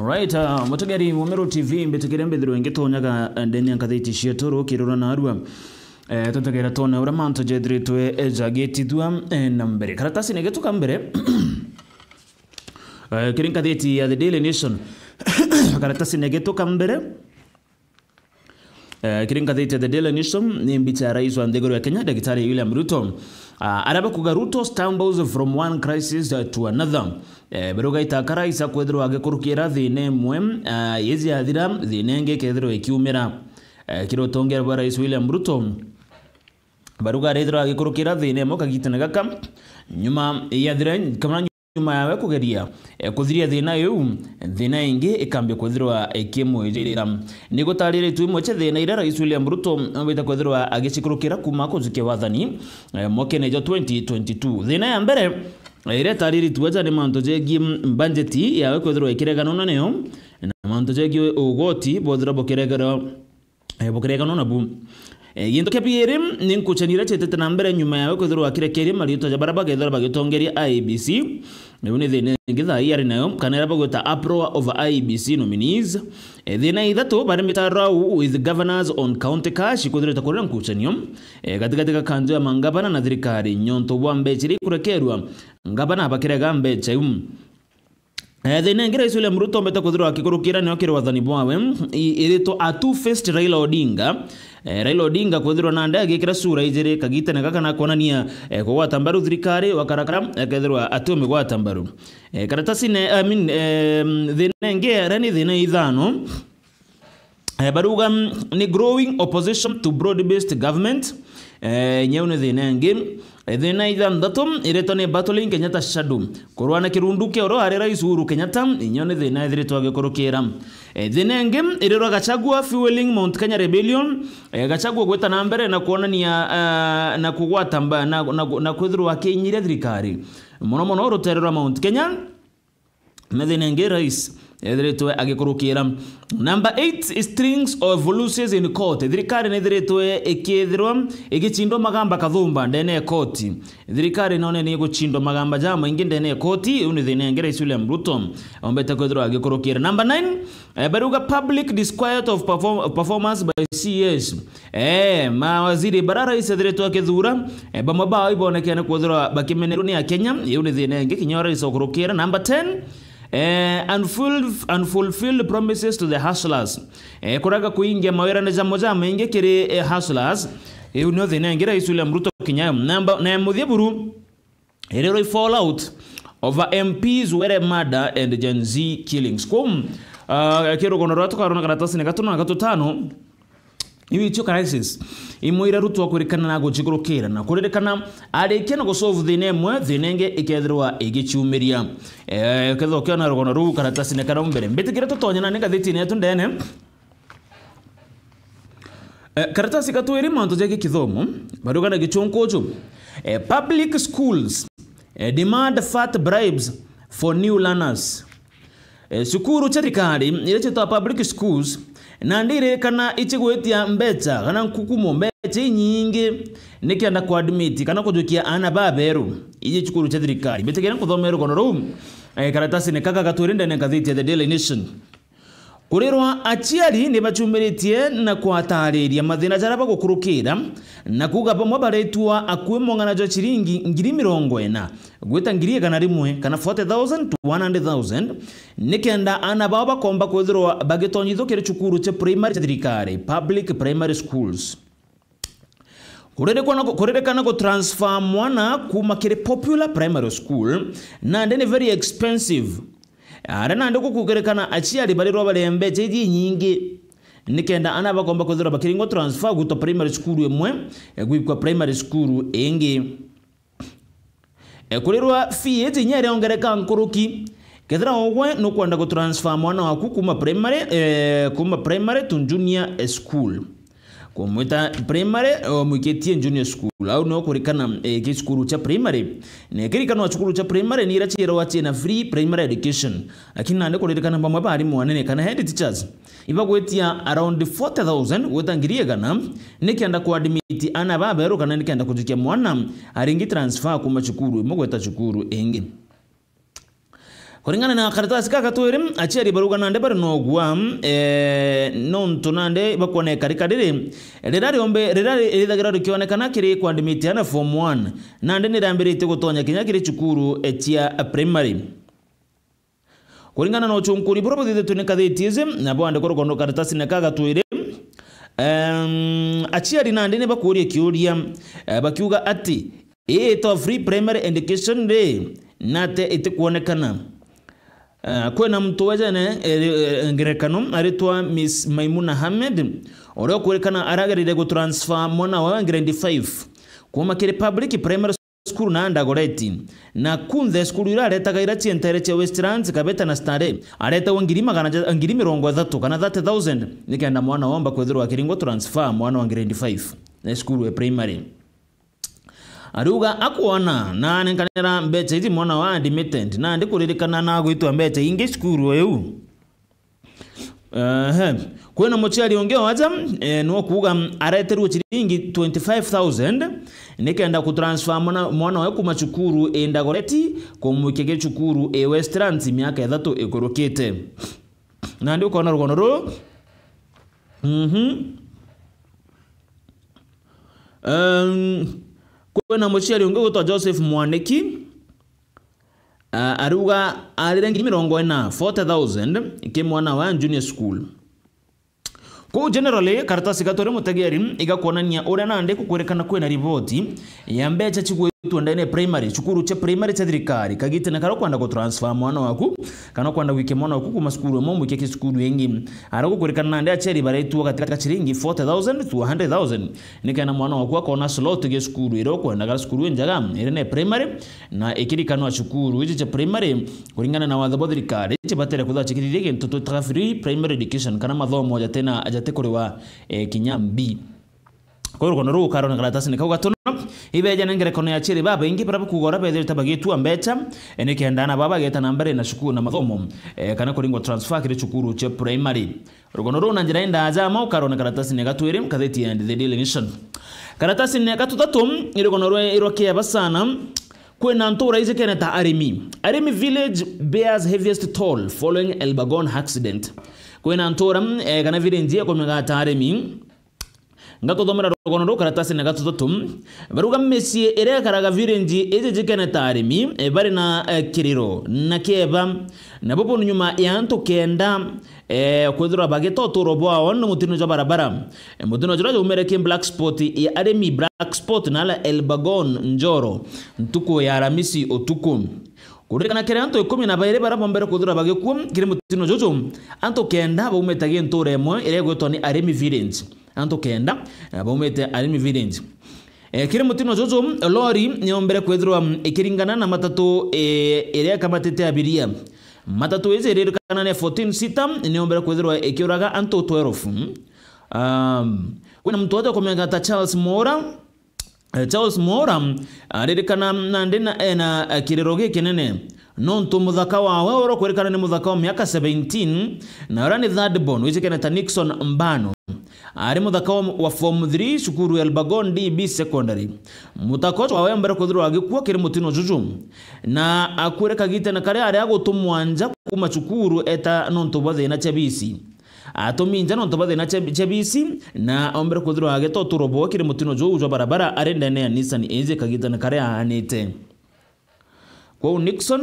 Alright, mutagari Momero TV mbetegere mbethiro ngetonyaga ndeni ankathiti cietoro kirura na arua tutagera tona ura manto jedritwe ejagetithua na mbere karatasi negetuka mbere kirinkathiti ya The Daily Nation karatasi negetuka mbere kirinkathiti ya The Daily Nation ni mbicha rais wa ndegoro ya Kenya Daktari William Ruto araba kuga Ruto stumbles from one crisis to another beruga itakara isa kwethirwo agikurukira thine mwe yezi athira thine nge kethirwo ikiumira kirotongera bwa rais William Ruto baruga rethirwo agikurukira thine mo kagitana gaka nyuma yathira kamana nyuma yawe kugeria kuthiria thina yu thina ingi ikambe kwethirwa ikimwirira ni gutarire tu imwe thina ira rais William Ruto wita kwethirwa agichikurukira kuma kuzuke wathani mokenejo 2022 thina ya mbere ire tariri tuwaja ni manto jegi budgeti yawe kwethirwa ikiregano nayo na manto jegi ugoti bodhira bokiregano nabu yendo kepiere ninkuchanira chetete na mbere nyuma yawe kwethirwa akirekerie marito ja baraba gethira bagitongeria IEBC none thine ngitha yari nayo kanera bagota approval of IEBC nominees thina ithatu bari mitarau with governors on county cash kwethira korera nkuchanio katika kanjo ya mangabana na thirikari nyonto bwa mbechiri kurekerwa ngabana bakirega mbeche thina ngira isule Ruto mbeta kwethirwa akikurukira ni okire wathani bwawe irito a two-faced Raila Odinga kwethirwa na ndege agikira sura ijere kagitana kaka na konania kugwata mbaru thirikari wakarakara kethirwa atume gwata mbaru karatasi ne thina ngira ni thina ithano baruga ni growing opposition to broad-based government nyeune thina ngi thina ithanthatu ireto ni battling Kenyatta shadow kurwana kirunduke oro ari rais Uhuru Kenyatta nyone thina ithiritwa gikurukira thina ngi iriro Gachagua fueling Mount Kenya rebellion Gachagua gweta na mbere na kuonania na kugwata na kwithirwa kinyire thirikari muno rutererwa Mount Kenya na thina ngi rais ithritwe agikurukira. Number 8 strings of losses in court thirikari ni ithritwe ikithirwa igichindo magamba kathumba ndene court thirikari none ni guchindo magamba jama ingi ndene court uni thine ngere William Ruto ombete kwithirwa agikurukira. Number 9 baruga public disquiet of performance by CS mawaziri barara ithritwe akithura bamaba ibonekene kwithirwa bakimeneru ni ya Kenya uni thine ngi kinyora isokurukira. Number 10 unfulfilled promises to the hustlers kuraga kuingia mawera na jamoja mainge kiri hustlers no thina ngira William Ruto Kenya. Na muthiaburu irero fallout over MPs were murder and Gen Z killings kiro kono karona karatasi negatuna na gatutano iwi tio crisis imwira Ruto akurikana na guchikurukira na kuririkana arikena go solve thine mwe thinenge ikethirwa igichumiria ketho kiona rogono ru karatasi ne kana mbere mbitikire tutonyana ne gathiti ne tundene karatasi katwiri manto jeki kithomo barugana gichonkocho public schools demand fat bribes for new learners sukuru cherikari ile chito public schools na ndire kana ichigwetia mbecha kana nkukumo mbecha nyingi nikianda ku admit kana kujukia ana baberu ije chukuru cha thirikari betegera kuthomero kono rum karatasi ne kaka gaturinde ne kathiti The Daily Nation kurirwa achiari ni bachumiritie na kwatariria mathina jaraba gukurukira na kuga bamwe baretua akwemo ngana jo chiringi 40,000 gwita ngiri kana rimwe kana 40,000 to 100,000 nikenda ana baba komba kwithirwa bagitonyithukire chukuru cha primary cha thirikari public primary schools kurerekana go transfer mwana kuma kire popular primary school na ndene very expensive arana ndiko kugerekana achiari balirwa balembe jeji nyingi nikenda ana bagomba kwithira bakiringo transfer guto primary school emwe gwikwa primary school engi kurirwa fee eti nyere ongereka nkuruki kethira ogwe no kwenda go transfer mwana waku kuma primary to junior school kumwita primary mwikitie junior school au no kurikana kiskuru cha primary ne kirikana wa chukuru cha primary ni irachira wachi na free primary education lakini nande kurikana bamwe bari mwanene kana head teachers ibagwetia around 40,000 wetangirie gana nikienda ku admit ana baberu kana nikienda kujikia mwana aringi transfer kuma chukuru mugweta chukuru engi Kuringana na karatasi kaka tuwiri achiari baruga nande bari no gwa nonto nande bakone karikadiri rirari ombe rirari rithagira rikionekana kiri kwandimiti ana form 1 nande nirambirite gutonya kinya kiri cukuru etia primary. Kuringana na uchunkuri buro bithite tunikathitie na bwande korogondo karatasi ne kaka tuwiri achiari nande ne bakuria kiuria bakiuga ati to free primary education day nate itikuonekana. Kwena mtu wajane ngerekano aritwa Miss Maimuna Hamed oreo kurekana aragarire go transfer mwana wa grade 5 kuma kire public primary school na Ndagoreti na kunthe school ira aretaga ira chientere che Westlands kabeta na stare areta wangiri 30 kana 30,000 nikenda mwana wamba kwethirwa kiringo transfer mwana wa grade 5 na school we primary. Aruga akuona na nenkanera mbeche izi mwana wa admitted na ndikuririkana na gwitwa mbeche ingi skuru eu kwena mochiari ongeo waja no kuga areteru chiringi 25,000 nikenda kutransfer mwana wa kuma chukuru Ndagoreti kumukege chukuru Westlands miaka 3 ikorokete na ndi ukona rugonoro kwena mochiari ongeo gutwa Joseph Mwaniki aruga arirengi 40,000 ke mwana wa junior school. Kwa generally karatasi gatore mutegeri igakonania ura nande kukurekana kwena ripoti ya mbecha chigwetu ndene primary chukuru cha primary cha thirikari kagite na karo kwanda go transfer mwana waku kana kwanda wike mwana waku kuma skuru mombu keke skuru yengi arako kurekana nande acheri baretu katika chiringi 40,000 to 100,000 nikana mwana waku akona slot ge skuru iro kwanda ga skuru njaga irene primary na ikirikano chukuru ichi cha primary kuringana na watho thirikari ichi batere kutha chikirige ntoto free primary education kana mathomo moja tena ajate kuriwa kinyambi kwa hiyo kono karo na karatasi ne kauga tono ibe jana ngere kono ya chiri baba ingi para kugora be delta bagetu ambecha eneke ndana baba geta nambere na shukuru na mathomo kana kuringo transfer kire chukuru che primary rugono na njira inda azama karo na karatasi ne gatwire mkazeti and the Daily Nation karatasi ne gatutatum irugono irokia basana kwena ntora ize keneta arimi village bears heaviest toll following Elbagon accident kwena ntora kana vile njia kwa mgata arimi ngato domera rogono karatasi na gato totum baruga mesie ere karaga virenji eje jikene tarimi bari na kiriro na keba na bobo nyuma ya anto kenda kwedura bageto to robo awon mutino ja barabara mutino jora umereke black spot ya aremi black spot na la Elbagon njoro ntuko ya Ramisi otuko kurekana kere anto 10 na baire bara bombere kudura bagekum kire mutino jojo anto kenda ba umetage ntore mo ere gotoni aremi village anto kenda baumete arimi village kire mutino jojo lori nyombere kwedrwa ikiringana na matatu ere kamatete abiria matatu eze ere kana ne 14 sita nyombere kwedrwa ikioraga anto 12 kuna mtu wata komengata Charles Mora aririkana nande na kireroge kenene nonto muthaka wawe oro kwerekana ni muthaka wa miaka 17 na rani third born wizikana ta Nixon Mbano ari muthaka wa form 3 shukuru Elbagon DB secondary mutako wawe mbere kuthirwa agikuwa kiri mutino juju na akureka gite na kare ari agutumwanja kuma chukuru eta nonto bothe na chabisi atominja nonto bothe na chabisi na ombere kuthirwa ageto turobo kiri mutino juju barabara arenda ne Nissan eze kagita na kare anete kwa Nixon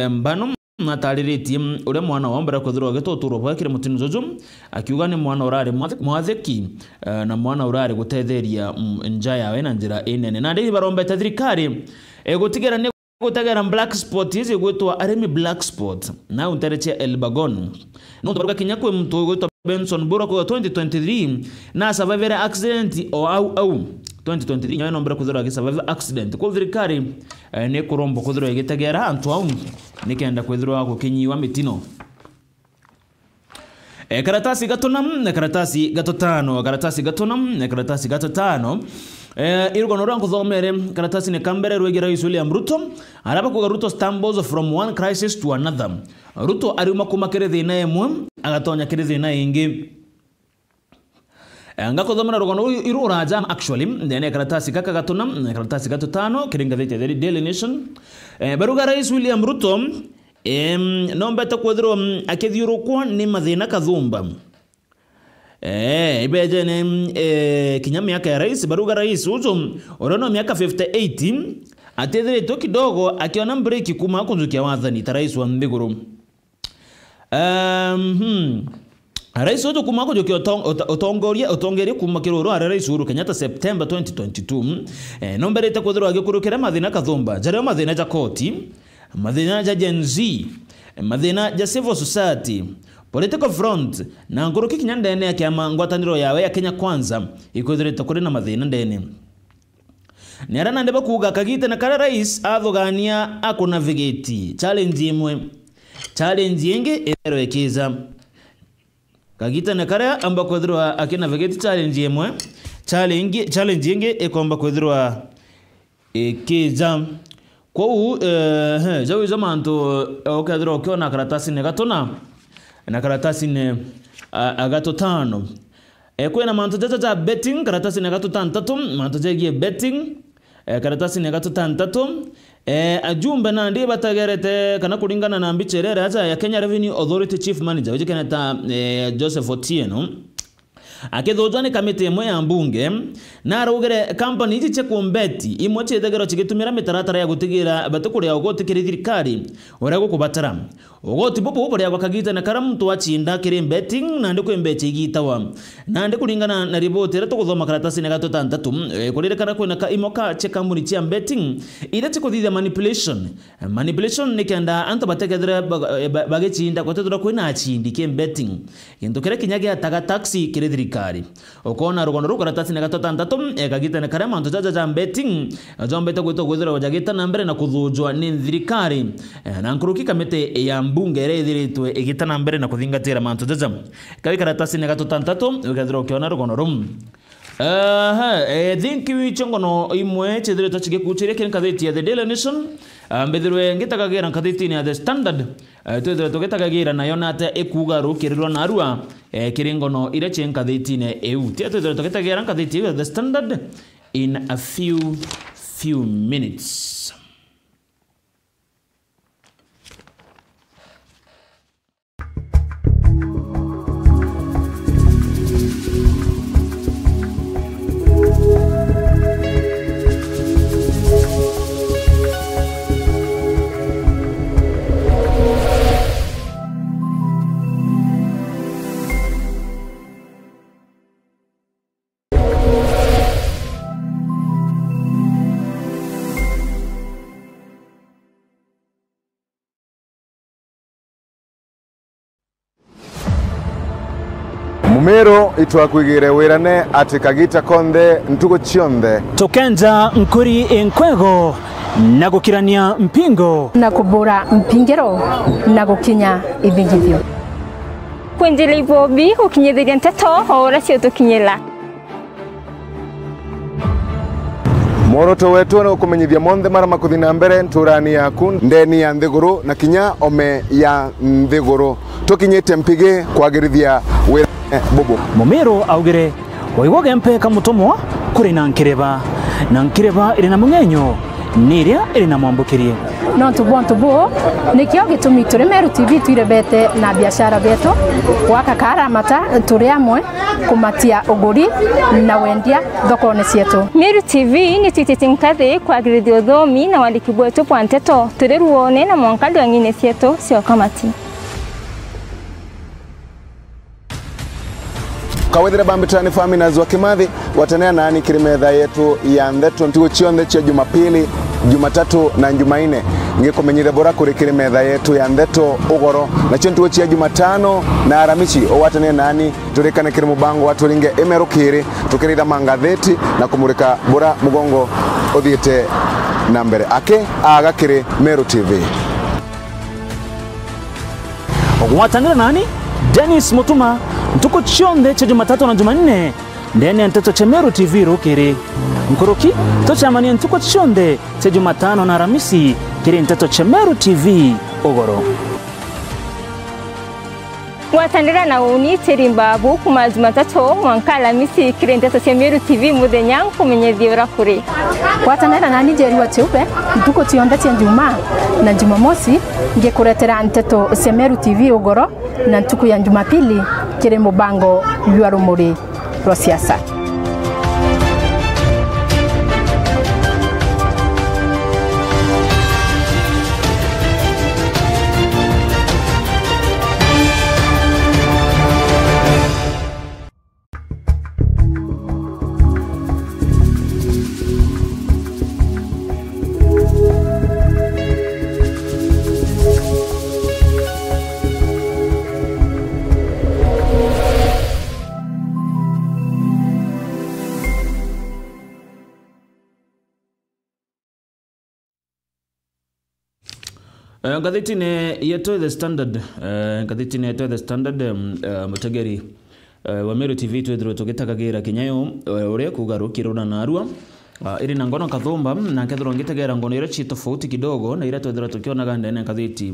Mbano natariritie ure mwana wa mbere kuthirwa geto turobo kire mutino jojo akiuga ni mwana urare mwatheki na mwana urare gutetheria njaya we na njira enene na ndi barombe thirikari gutigera ne gutegera black spot izi gwitwa aremi black spot na untereche Elbagon no toruka kinyakwe mtu gwitwa Benson Buroko 2023 na survivor accident au 2023 nyano mbere kuthirwa ge survivor accident kwa thirikari ne kurombo kuthirwa gitegera antu au nikenda kwithirwa gukinyiwa mitino karatasi gatonam na karatasi gatotano irugono rangu thomere karatasi ne kambere rwegera William Ruto araba kuga Ruto stumbles from one crisis to another. Ruto ariuma kumakere thina emwe agatonya kire thina ingi ngako thomera rugono irura jam actually ndene karatasi kaka gatonam karatasi gatotano kiringa the Daily Nation baruga Rais William Ruto no mbeta kwethirwo akithiurukwa ni mathina kathumba ibeje ne kinya miaka ya rais baruga rais uzo orono miaka 58 atethire kidogo akiona break kuma kunzukia wathani ta rais wa Nthiguru. Rais uzo kuma kunzukia otongoria kuma kiroro ara rais Uhuru Kenyatta September 2022 no mberete kwethirwo agikurukira mathina kathumba jare mathina ja koti mathina ja Gen Z mathina ja civil society political front na nguruki kinya ndene ya kiama ngwataniro yawe ya Kenya Kwanza ikwithirite kuri na mathina ndene ni arana ndeba kuga kagite na kara rais athugania akunavigate challenge imwe challenge ingi eroekiza kagite na kara amba kwithirwa akinavigate challenge imwe challenge ingi ikomba kwithirwa ikiza kou jawi zamanto okadro ukiona karatasi ne gatona na karatasi ne agato tano kwena manto jaja betting karatasi ne gato tantatu manto jegie betting karatasi ne gato tantatu ajumbe na ndi batagerete kana kulingana na mbicherere acha ya Kenya Revenue Authority Chief Manager ujikana ta Joseph Otieno akithojwa ni kamiti imwe ya mbunge na arugire company iji chekumbeti imwe chethegero chigitumira mitaratara ya gutigira batukuria ugotikiri thirikari ura gukubatara ugoti popo buri agakagita na kara mtu achinda kiri betting na ndiko imbechi igitawa na ndi kulingana na report ira tuguthoma karatasi ne gato tantatu kurire kana kwena ka imoka cheka muri chia betting ira chikuthithia manipulation ni kenda anto bategethera bagechinda kwetethura kwina achindi ke betting kintu kire kinyage ataga taxi kiri thirikari ukona rugono karatasi ne gato tantatu ekagita ne kara manto jaja betting zombete gwito gwithira wajagita na mbere na kuthujwa ni thirikari na nkuruki kamete ya mbunge erethiritwe igitana mbere na kuthingatira manto jaja kawi karatasi ne gato tantatu ugathira ukiona rugono rum think you chongono imwe chedire tachige kuchiria ken katheti ya The Daily Nation mbethirwe ngitagagira katheti ni ya The Standard twethire tugitagagira nayo nate ekuga rukirirwa na arua kiringono ire chen katheti ne eu twethire tugitagira katheti ya The Standard in a few minutes. Mumero itwakwigire wirane ati kagita konde ntugo chionde tukenza nkuri enkwego na gukirania mpingo na kubura mpingero na gukinya ibingithio kwenjele ibobi ukinyithiria nteto ora cio tukinyela Moroto wetu na kumenyithia monthe mara makuthina mbere nturani yaku ndeni ya Nthiguru na kinya ome ya Nthiguru tukinyite mpige kwagirithia wirane bobo Mumero augire waiwoge mpe kamutomwa kuri na nkireba iri na mungenyo niria iri na mwambukirie no tubo nikio gitumi turi Meru TV twirebete na biashara beto waka karamata turi amwe kumatia uguri na wendia thokone cietu. Meru TV ni twititinkathi kwagirithia uthomi na wandiki bwetu bwa nteto turi ruone na mwankali wa ngine cietu cio kamati kawethira bambitani famina zwa Kimathi watanea nani kirimetha yetu ya ndeto ntugo chionde cha Jumapili Jumatatu na Jumanne ngikumenyire bora kuri kirimetha yetu ya ndeto ugoro na cyo ntugo cha Jumatano na Aramichi owatanea nani turikane kiri mubango waturinge emerukiri tukirida mangatheti na kumurika bora mugongo othiete na mbere ake agakiri Meru TV ogwatanira nani Dennis Mutuma ntuko chionde cha Jumatatu na Jumanne ndene nteto cha Meru TV rukiri nkuruki tochamani ntuko chionde cha Jumatano na Aramisi kiri nteto cha Meru TV ogoro Gwatanira na uni Tirimbabu kuma Jumatatu mwanka Alhamisi kire Nteto cia Meru TV muthenya kumenyethia urakuri. Gwatanira na Njeri wa Chiupe ntuko cionde cia Juma na Jumamosi ngikuretera Nteto cia Meru TV ugoro na ntuku ya Jumapili kire mubango lwa rumuri rwa siasa. Gazetini yetu The Standard, gazetini yetu The Standard, mutegeri wa Meru TV twethirwo tugitagagira kinyayo uria kugarukiruna na Arua iri na ngono kathumba na kethirwo ngitegera ngono ira chi tofauti kidogo na ira twethirwo tukionaga ndene gazeti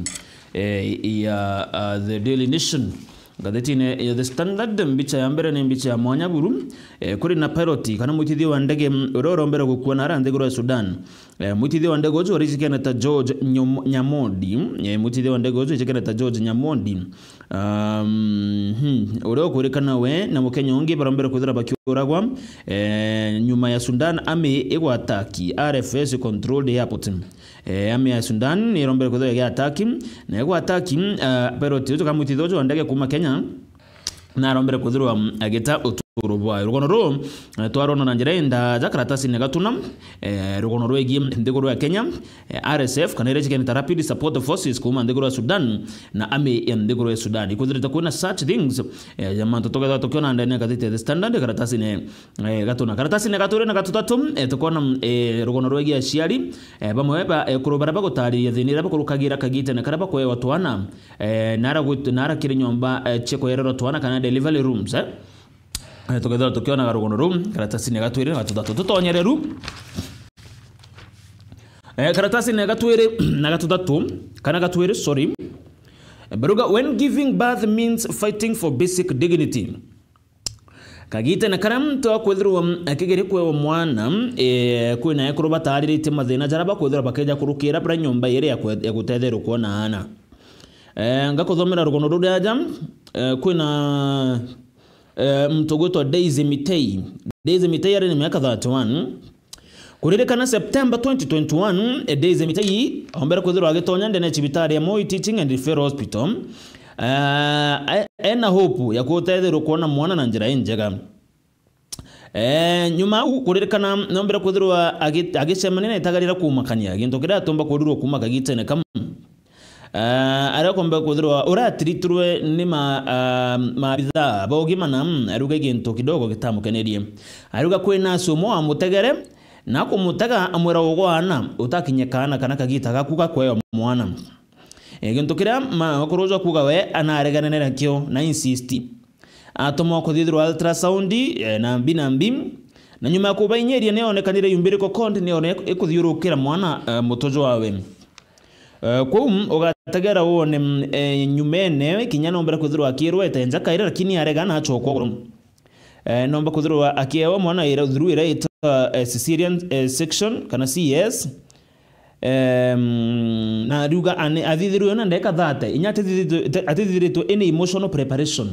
ya The Daily Nation. Gazetini ya The Standard mbicha ya mbere ni mbicha ya Mwanyaburu kuri na pilot kana mwitithio wa ndege urorombera gukua na ndege ya Sudan. Mwitithio wa ndege ujo rizikana ta George Nyamondi, mwitithio wa ndege ujo rizikana ta George Nyamondi. Ureo kurekana we na Mukenya ungi barombera kuthira bakiuragwa nyuma ya Sudan ame igwataki RFS controlled airport. Ame ya Sudan ni rombera kuthira ya ataki na igwataki pilot ujo kamwitithio ujo wa ndege kuma Kenya na rombera kuthirwa ageta uturubwa rugono ro twarona na njirenda jakaratasi ne gatuna rugono rwegi ndegoro ya Kenya RSF kana ile chikeni Rapid Support Forces kuma ndegoro ya Sudan na ame ya ndegoro ya Sudan ikuthirita kuna such things jamaa totoka tokiona ndene gazeti The Standard karatasi ne karatasi ne gature na gatutatu tukona rugono rwegi ya ciari bamwe ba kurubara bagotari thinira bakurukagira kagite na karaba kwe watwana nara kiri nyomba cheko yerero twana kana delivery rooms tukethera tukiona garugono room karatasi ne gatwire na gatutatu tutonyereru karatasi ne gatwire na gatutatu kana gatwire sorry Baruga, when giving birth means fighting for basic dignity. Kagite na karam to kwethirwa akigere kwe mwana kwina yakuru batarire mathina jaraba kwethirwa bakeja kurukira bra nyomba yere ya gutethera kuona ana ngakothomera rugono ruria jam kwina mtogoto Daisy Mitei ari ni miaka 31 kuririkana September 2021 Daisy Mitei ombera kwethirwa agitonya ndene cibitari ya Moi Teaching and Referral Hospital ena hope ya gutethera kuona mwana na njira njega nyuma kuririkana nombera kwethirwa agicemania na itagarira kumakania ginto kiria atomba kurirwo kuma kagite ne kam arakomba kwethirwa uratiriturwe ni mabitha bogimana aruga ginto kidogo gitamukenerie aruga kwina somo amutegere na kumutega amwera ugwana utakinyekana kana kagita gakuga kweyo mwana ginto kiria makuruzo kuga we anareganenera kyo na insist atomo kuthithirwa ultrasound na mbinambi na nyuma kubainyeri neonekanire yumbiriko konti neone ikuthiurukira mwana mutojo wawe kwa ugategera wone nyumene kinyana ombera kuthirwa akirwa etenja kaira lakini aregana achoko nomba kuthirwa akiewa mwana ira through ira ita Caesarean section kana CS na ruga ane athithirwe na ndeka 30 inyate athithirito any emotional preparation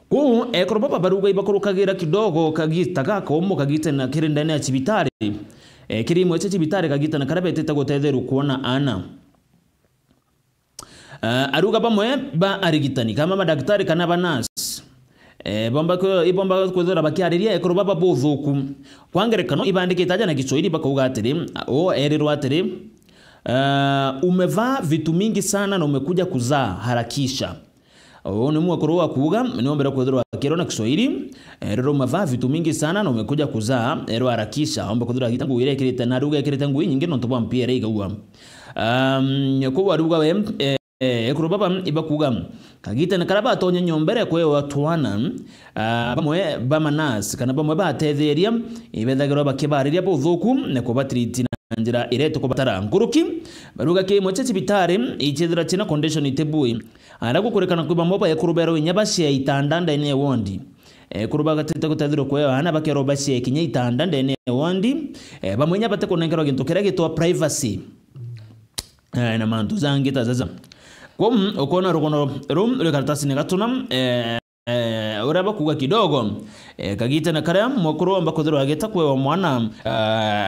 ku ekoroba baruga ibakurukagira kidogo kagita gakomo kagite na kirindane ya cibitari kirimo cha cibitari kagita na karabete tagotetheru kuona ana aruga bamwe ba arigitani kama madaktari kana banas bomba kwethera bakiariria ekoroba babuthuku kwangerekano ibandikitaja na Kiswahili bakauga atiri erirwa atiri umevaa vitu mingi sana na umekuja kuzaa harakisha ni mwakoro wa kuuga niombera kwethera kero na Kiswahili rero umevaa vitu mingi sana na umekuja kuzaa ero harakisha omba kwethera gitangu ile kirete na ruga kirete ngui nyingi no toba mpira igauwa kwa ruga we ekuru baba ibakuga kagite na karaba tonye nyombere kwe watwana bamwe bamanas kana bamwe batetheria ibethagirwa bakibariria buthuku ne kubatriti njira ireto ko batara nguruki baruga ke moche cibitare ichedra china condition itebui arago kurekana kuba moba ya kurubero nyabashia itanda ndene wondi kuruba gatete kutadhiro kwa ana bakero bashia kinya itanda ndene wondi bamwenya bate kunengero gintu kirage to privacy na mantu zangita zaza kom okona rokono rum ule karatasi ni gatuna uraba kuga kidogo kagita na kare mokoro ambakodero ageta kwa mwana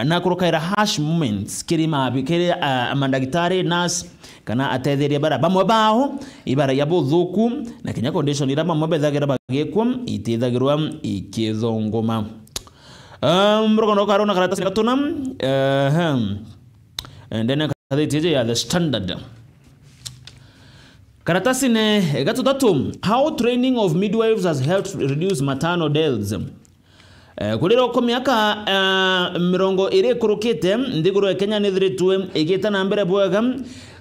na kurukaira hash moments kirima bikere amandagitari nas kana atetheria bara bamwe baho ibara yabuthuku na kinya condition iraba mobethagira bagekwo itithagirwa ikithongoma mrokono karona karatasi gatuna and then kathiti ya the standard karatasi ne gatutatu how training of midwives has helped reduce maternal deaths kuliro ko miaka mirongo ire kurukite ndiguro Kenya nithiritwe igita na mbere bwega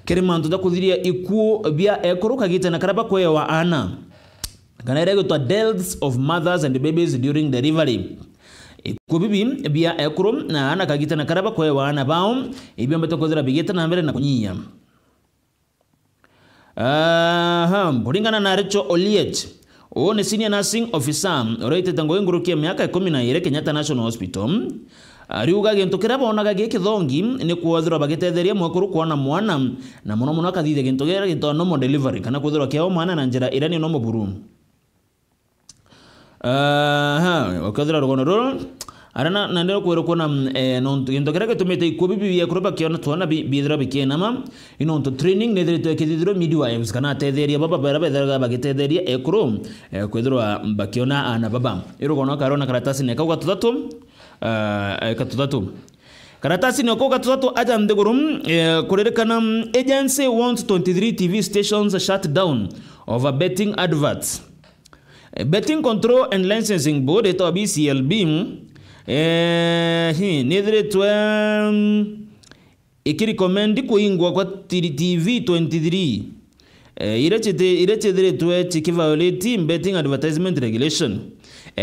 kirimantu da kuthiria ikuo bia ekuruka gita na karaba kwewa ana kana ire gutwa deaths of mothers and babies during delivery ikubibi bia ekuru na ana kagita na karaba kwewa ana bao ibia metokozira bigita na mbere na kunyia kulingana na Rachel Oliet ni senior nursing officer oraite tango ngurukia miaka 12 Kenyatta National Hospital ariuga gintu kiraba onaga gikithongi ni kuothira bagitetheria mwekuru kuona mwana na muno akathithe gintu gera gintu normal delivery kana kuothira kiao mwana na njira irani no muburu okathira rogono roro arana na ndero kwero kona nonto gintu kira gitumite ikubibi ya kuroba kiona tuona bidira bikenama inonto training nedire to ekithiro midwives kana atetheria baba bara bethera bagitetheria ekuru kwithirwa bakiona ana baba irogono karona karatasi ne kauga tutatu katutatu karatasi ne kauga tutatu aja ndegurum kurerekana agency wants 23 TV stations shut down over betting adverts. Betting Control and Licensing Board eto BCLB nidire twe ikirikomendi kuingwa kwa TV 23 irechedire twe chikiviolate betting advertisement regulation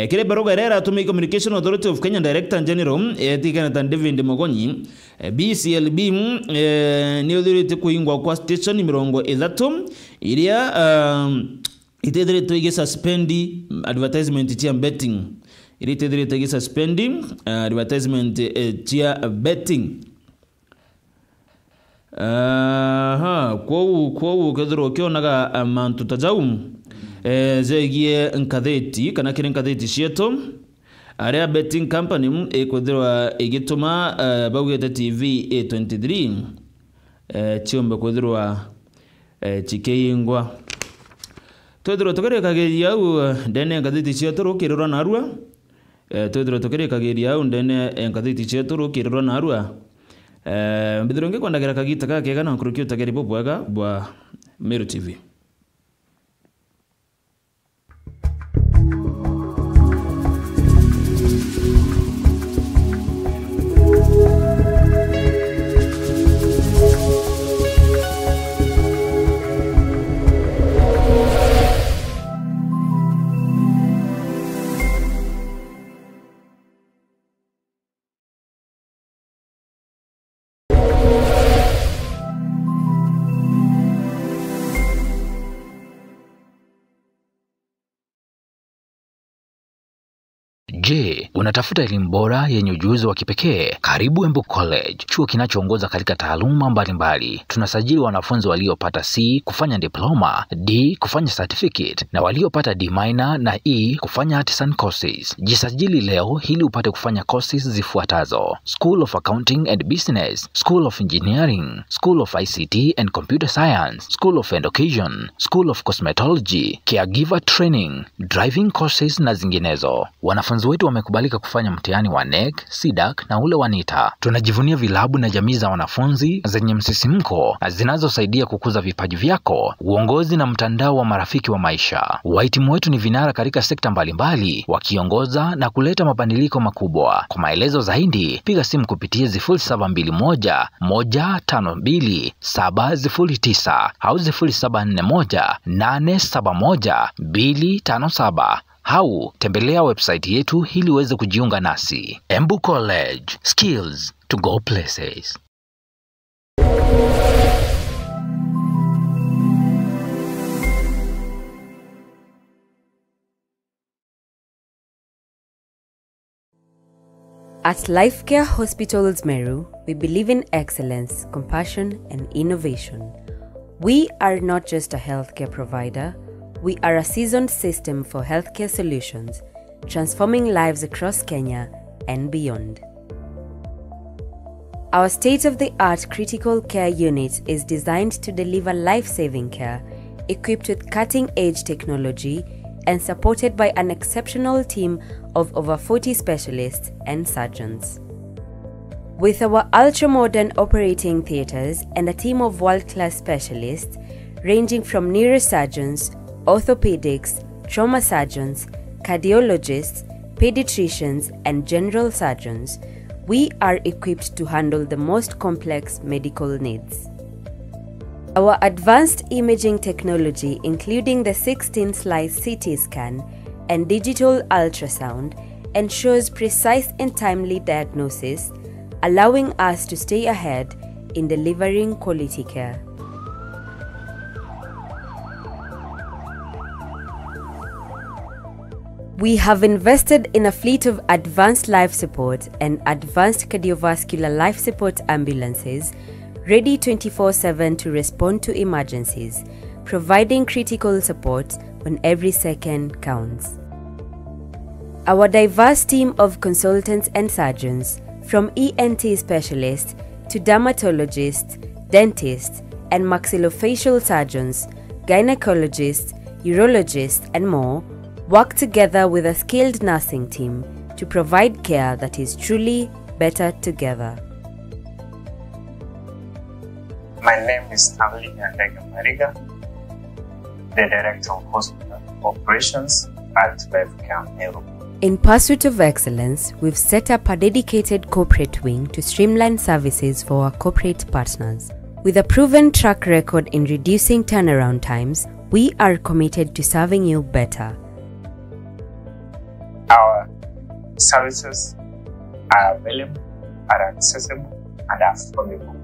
kile baruga rera to Communication Authority of Kenya Director General etikana tan David Mogonyi BCLB nidire kuingwa kwa station 30 iria itedire to ige suspendi advertisement tia betting itedire to ige suspendi advertisement tia betting kwa kedro kionaga amantu tajau zegie nkatheti kana kire nkatheti cieto area betting company ekwethirwa igituma bagwete TV A23 chiombe kwethirwa chikeingwa twethirwa tukerekageria au ndene ngathiti cietu rukirwa narua twethirwa tukerekageria au ndene ngathiti cietu rukirwa narua mbithiro ngikwandagera kagita kake kana nkurukio takeripo bwaga bwa Meru TV. Je, unatafuta elimu bora yenye ujuzi wa kipekee? Karibu Embu College, chuo kinachoongoza katika taaluma mbalimbali. Tunasajili wanafunzi waliopata C kufanya diploma, D kufanya certificate na waliopata D minor na E kufanya artisan courses. Jisajili leo ili upate kufanya courses zifuatazo: School of Accounting and Business, School of Engineering, School of ICT and Computer Science, School of Education, School of Cosmetology, Caregiver Training, Driving courses na zinginezo. Wanafunzi wetu wamekubalika kufanya mtihani wa NEC, SIDAC na ule wa NITA. Tunajivunia vilabu na jamii za wanafunzi zenye msisimko zinazosaidia kukuza vipaji vyako, uongozi na mtandao wa marafiki wa maisha. Wahitimu wetu ni vinara katika sekta mbalimbali, wakiongoza na kuleta mabadiliko makubwa. Kwa maelezo zaidi, piga simu kupitia 0721 152 709 au 0741 871 257 au tembelea website yetu ili uweze kujiunga nasi. Embu College, skills to go places. At Lifecare Hospitals Meru, we believe in excellence, compassion, and innovation. We are not just a healthcare provider, we are a seasoned system for healthcare solutions, transforming lives across Kenya and beyond. Our state-of-the-art critical care unit is designed to deliver life-saving care, equipped with cutting-edge technology and supported by an exceptional team of over 40 specialists and surgeons. With our ultra-modern operating theatres and a team of world-class specialists ranging from neurosurgeons, orthopedics, trauma surgeons, cardiologists, pediatricians, and general surgeons, we are equipped to handle the most complex medical needs. Our advanced imaging technology, including the 16-slice CT scan and digital ultrasound, ensures precise and timely diagnosis, allowing us to stay ahead in delivering quality care. We have invested in a fleet of advanced life support and advanced cardiovascular life support ambulances, ready 24/7 to respond to emergencies, providing critical support when every second counts. Our diverse team of consultants and surgeons, from ENT specialists to dermatologists, dentists, and maxillofacial surgeons, gynecologists, urologists, and more, work together with a skilled nursing team to provide care that is truly better together. My name is Stanley Nyandega Mariga, the Director of Hospital Operations at Lifecare Meru. In pursuit of excellence, we've set up a dedicated corporate wing to streamline services for our corporate partners. With a proven track record in reducing turnaround times, we are committed to serving you better. Our services are available, are accessible, and affordable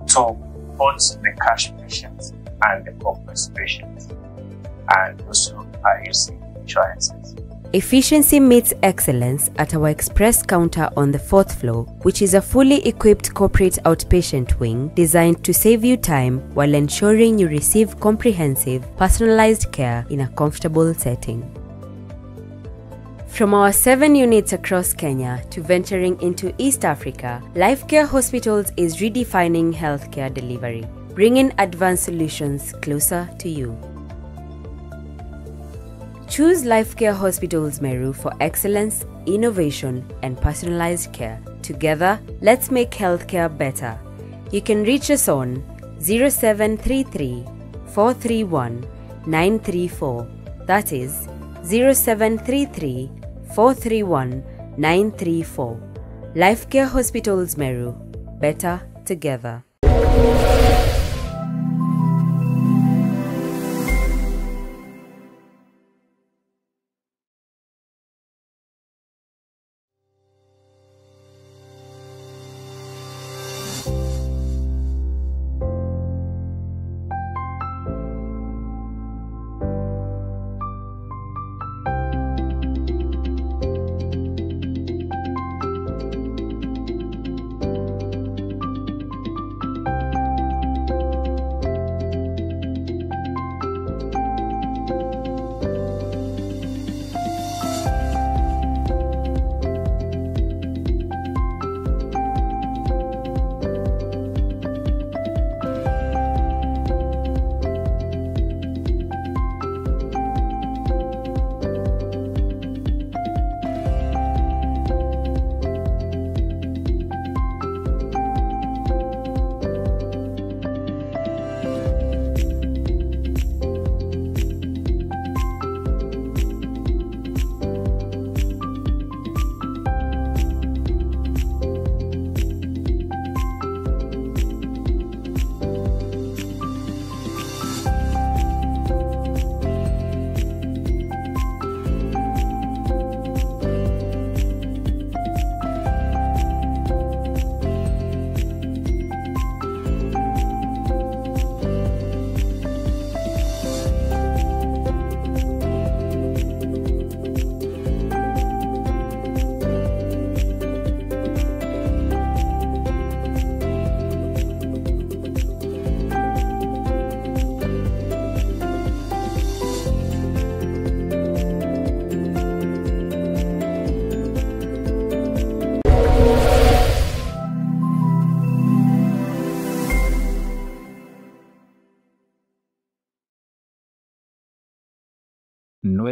to both the cash patients and the corporate patients, and also are using insurances. Efficiency meets excellence at our express counter on the 4th floor, which is a fully equipped corporate outpatient wing designed to save you time while ensuring you receive comprehensive, personalized care in a comfortable setting. From our 7 units across Kenya to venturing into East Africa, Lifecare Hospitals is redefining healthcare delivery, bringing advanced solutions closer to you. Choose Lifecare Hospitals Meru for excellence, innovation, and personalized care. Together, let's make healthcare better. You can reach us on 0733 431 934. That is 0733 431 934. Lifecare Hospitals Meru. Better together.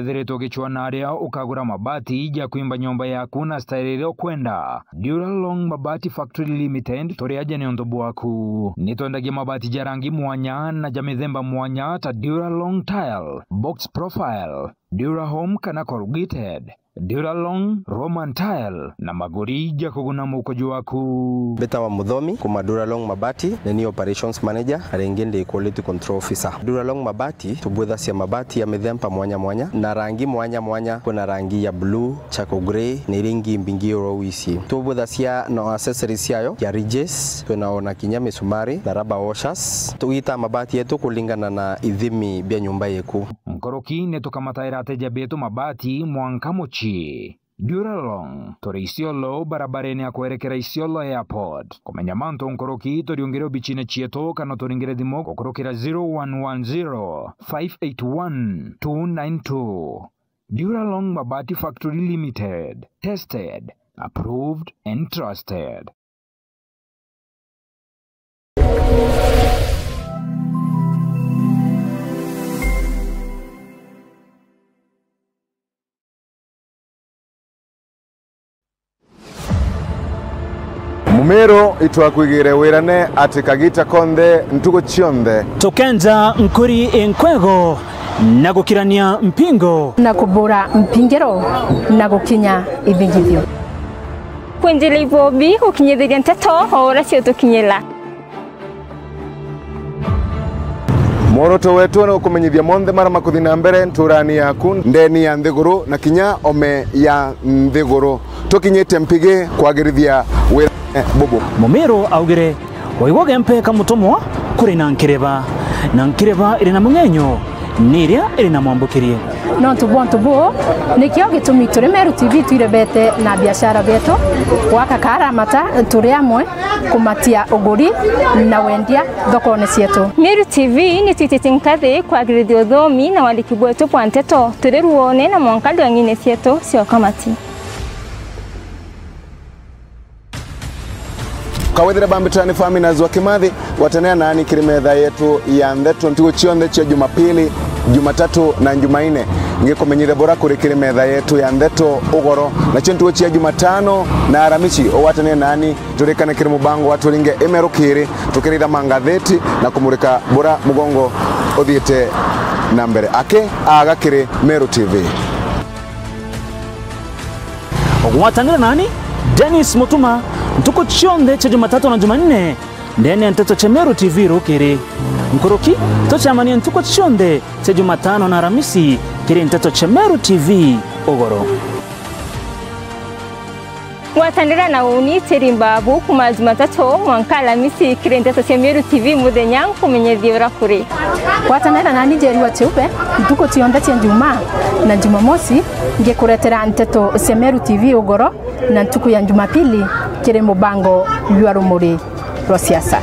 wethiritwo gichwana aria ukagura mabati ya kuimba nyumba yaku na style ile kwenda. Duralong Mabati Factory Limited turi ajene ondo bwaku. Nitwendagia mabati ja rangi mwanya na ja mithemba mwanya ta Duralong Tile, Box Profile, Durahome kana corrugated, Duralong Roman Tile na magori ja kuguna mukojo waku. Beta wa Muthomi kuma Duralong Mabati ni operations manager arengende quality control officer. Duralong Mabati tubwetha cia mabati ya mithemba mwanya mwanya na rangi mwanya mwanya. Kuna rangi ya blue, charcoal grey ni ringi mbingi rowisi. Tubwetha cia no accessories yayo ya ridges, tunaona kinya misumari na rubber washers. Tuita mabati yetu kulingana na ithimi bya nyumba yeku. Mkoroki netukamataira ateja betu mabati mwanka mochi. Duralong turi Isiolo barabareni ya kuerekera Isiolo Airport. Kumenya manto nkoroki turiongere bichine chieto kana turingere dimo kukurukira 0110 581 292. Duralong Mabati Factory Limited. Tested, approved and trusted. Mumero itwakwigire wirane ati Kagita Konde ntugo chionde tukenza nkuri enkwego na gukirania mpingo na kubura mpingero na gukinya ibingithio kwenjela ibobi ukinyithiria nteto ora cio tukinyela Moroto wetu na kumenyithia monthe mara makuthina mbere nturani yaku ndeni ya nthiguru na kinya ome ya nthiguru tukinyite mpige kwagirithia wira bobo. Mumero augire waiwoge mpe kamutomwa kuri na nkireba iri na mungenyo niria iri na mwambukirie no tubo nikio gitumi turi Meru TV tuirebete na biashara betu waka karamata turi amwe kumatia uguri na wendia thokone cietu. Meru TV ni tititinkathi kwagirithia uthomi na wandiki bwetu bwa nteto turi ruone na mwankali wa ngine cietu cio kamati. Kawethira Bambitani Farmers wa Kimathi watanea nani kirimetha yetu ya ndeto ntugo chionde cha Jumapili, Jumatatu na Jumanne. Ngikumenyire bora kuri kirimetha yetu ya ndeto ugoro na chintugo cha Jumatano na Alhamisi owatanea nani turikane kiri mubango waturinge emerukiri tukirida mangatheti na kumurika bora mugongo othiete na mbere ake agakiri Meru TV. Ogwatanira nani Dennis Mutuma ntuko chionde cha Jumatatu na Jumanne ndeni ya nteto cha Meru TV rukiri nkoroki tochamani ntuko chionde cha Jumatano na Alhamisi kiri nteto cha Meru TV ogoro Watandira na uni terimbabu kuma Jumatatu mwanka Alhamisi kiri nteto cha Meru TV muthenya kumenyethia urakuri watandira nani Njeri Cheupe ntuko chionde cha Juma na Jumamosi ngikuretera nteto cia Meru TV ogoro na ntuku ya Jumapili kiri mubango lwa rumuri rwa siasa.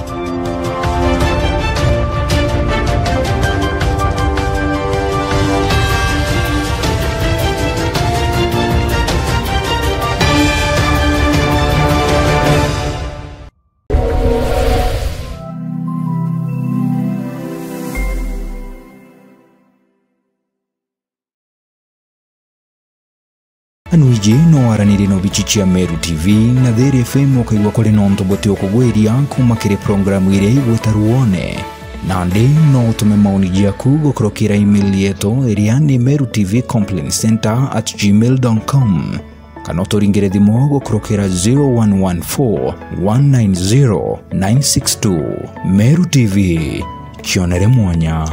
Anuije no aranire no bichichia Meru TV na Dhere FM okaigwa kore no ntobote okugweria kumakire programu ire igwetaruone nande no tume maoni jaku gukurokira email yetu eriani merutvcomplaintcenter@gmail.com kana turingire thimo gukurokira 0114 190 962 Meru TV chionere mwanya.